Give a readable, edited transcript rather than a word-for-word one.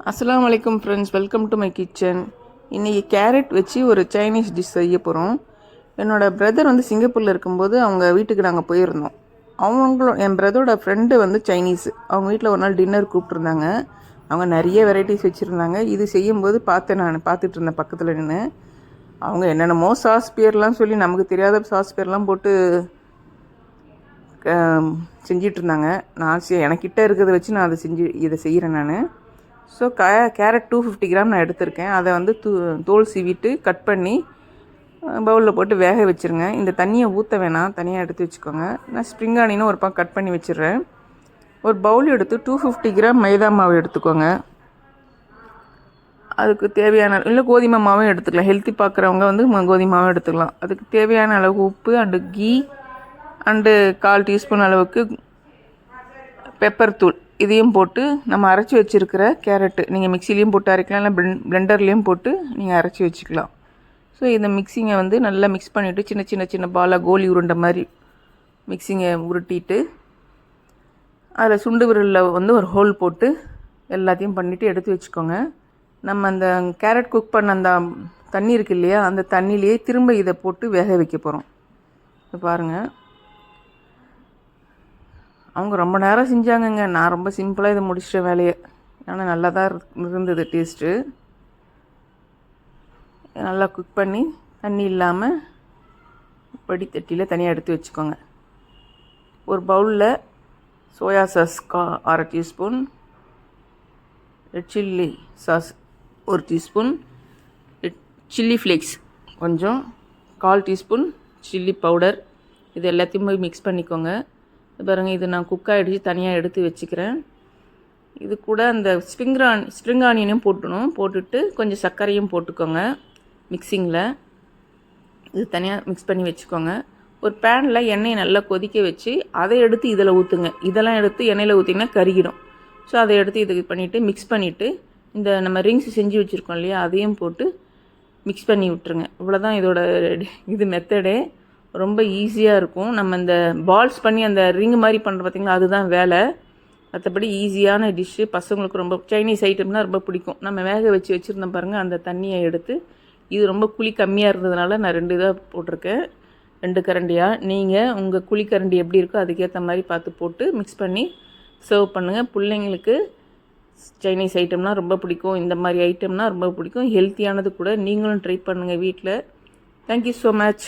அஸ்ஸலாமு அலைக்கும் friends, welcome to my kitchen. இன்றைக்கி கேரட் வச்சு ஒரு சைனீஸ் டிஷ் செய்ய போகிறோம். என்னோடய பிரதர் வந்து சிங்கப்பூரில் இருக்கும்போது அவங்க வீட்டுக்கு நாங்கள் போயிருந்தோம். என் பிரதரோட ஃப்ரெண்டு வந்து சைனீஸு. அவங்க வீட்டில் ஒரு நாள் டின்னர் கூப்பிட்ருந்தாங்க. அவங்க நிறைய வெரைட்டிஸ் வச்சுருந்தாங்க. இது செய்யும்போது நான் பார்த்துட்டு இருந்தேன் பக்கத்தில் நின்று. அவங்க என்னென்னமோ சாஸ் பேர்லாம் சொல்லி நமக்கு தெரியாத சாஸ் பேர்லாம் போட்டு செஞ்சிட்ருந்தாங்க. எனக்கிட்ட இருக்கிறத வச்சு நான் இதை செய்கிறேன் நான். ஸோ கேரட் 250 கிராம் நான் எடுத்திருக்கேன். அதை வந்து தோல் சீவிட்டு கட் பண்ணி பவுலில் போட்டு வேக வச்சுருங்க. இந்த தண்ணியை ஊற்ற வேணாம், தனியாக எடுத்து வச்சுக்கோங்க. நான் ஸ்ப்ரிங் ஆனியனும் ஒரு கட் பண்ணி வச்சிடுறேன். ஒரு பவுல் எடுத்து 250 கிராம் மைதா மாவு எடுத்துக்கோங்க. அதுக்கு தேவையான இல்லை கோதுமை மாவும் எடுத்துக்கலாம். ஹெல்த்தி பார்க்குறவங்க வந்து கோதுமை மாவும் எடுத்துக்கலாம். அதுக்கு தேவையான அளவு உப்பு அண்டு கீ அண்டு 1/4 டீஸ்பூன் அளவுக்கு பெப்பர் தூள் இதையும் போட்டு நம்ம அரைச்சி வச்சுருக்கிற கேரட்டு நீங்கள் மிக்சிலையும் போட்டு அரைக்கலாம், இல்லை பிளெண்டர்லேயும் போட்டு நீங்கள் அரைச்சி வச்சுக்கலாம். ஸோ இந்த மிக்சிங்கை வந்து நல்லா மிக்ஸ் பண்ணிவிட்டு சின்ன சின்ன சின்ன பாலாக கோலி உருண்டை மாதிரி மிக்சிங்கை உருட்டிட்டு அதில் சுண்டு விரலில் வந்து ஒரு ஹோல் போட்டு எல்லாத்தையும் பண்ணிவிட்டு எடுத்து வச்சுக்கோங்க. நம்ம அந்த கேரட் குக் பண்ண அந்த தண்ணி இருக்குது இல்லையா, அந்த தண்ணியிலேயே திரும்ப இதை போட்டு வேக வைக்க போகிறோம். இப்போ பாருங்கள், அவங்க ரொம்ப நேரம் செஞ்சாங்கங்க. நான் ரொம்ப சிம்பிளாக இதை முடிச்சிட்டேன் வேலையை. ஆனால் நல்லா தான் இருந்தது டேஸ்ட்டு. நல்லா குக் பண்ணி தண்ணி இல்லாமல் வடித்தட்டியில் தனியாக எடுத்து வச்சுக்கோங்க. ஒரு பவுலில் soya sauce 1/2 teaspoon, red chilli sauce 1 teaspoon, chilli flakes கொஞ்சம், 1/4 டீஸ்பூன் சில்லி பவுடர், இது எல்லாத்தையும் போய் மிக்ஸ் பண்ணிக்கோங்க. பாருங்கள், இது நான் குக் ஆகிடுச்சு, தனியாக எடுத்து வச்சுக்கிறேன். இது கூட அந்த ஸ்ப்ரிங் ஆனியனையும் போட்டுட்டு கொஞ்சம் சர்க்கரையும் போட்டுக்கோங்க மிக்சிங்கில். இது தனியாக மிக்ஸ் பண்ணி வச்சுக்கோங்க. ஒரு பேனில் எண்ணெயை நல்லா கொதிக்க வச்சு அதை எடுத்து இதில் ஊற்றுங்க. இதெல்லாம் எடுத்து எண்ணெயில் ஊற்றிங்கன்னா கருகிடும். ஸோ அதை எடுத்து இது பண்ணிவிட்டு மிக்ஸ் பண்ணிவிட்டு இந்த நம்ம ரிங்ஸ் செஞ்சு வச்சுருக்கோம் இல்லையா, அதையும் போட்டு மிக்ஸ் பண்ணி விட்டுருங்க. இவ்வளோதான் இதோட இது மெத்தடே. ரொம்ப ஈஸியாக இருக்கும். நம்ம இந்த பால்ஸ் பண்ணி அந்த ரிங் மாதிரி பண்ணுற பார்த்திங்களா, அதுதான் வேலை. மற்றபடி ஈஸியான டிஷ்ஷு. பசங்களுக்கு ரொம்ப சைனீஸ் ஐட்டம்னால் ரொம்ப பிடிக்கும். நம்ம வேக வச்சுருந்தோம் பாருங்கள், அந்த தண்ணியை எடுத்து, இது ரொம்ப குழி கம்மியாக இருந்ததுனால நான் 2 இதாக போட்டிருக்கேன், 2 கரண்டியாக. நீங்கள் உங்கள் குழி கரண்டி எப்படி இருக்கோ அதுக்கேற்ற மாதிரி பார்த்து போட்டு மிக்ஸ் பண்ணி சர்வ் பண்ணுங்கள். பிள்ளைங்களுக்கு சைனீஸ் ஐட்டம்னால் ரொம்ப பிடிக்கும். இந்த மாதிரி ஐட்டம்னால் ரொம்ப பிடிக்கும். ஹெல்த்தியானது கூட. நீங்களும் ட்ரை பண்ணுங்கள் வீட்டில். Thank you so much.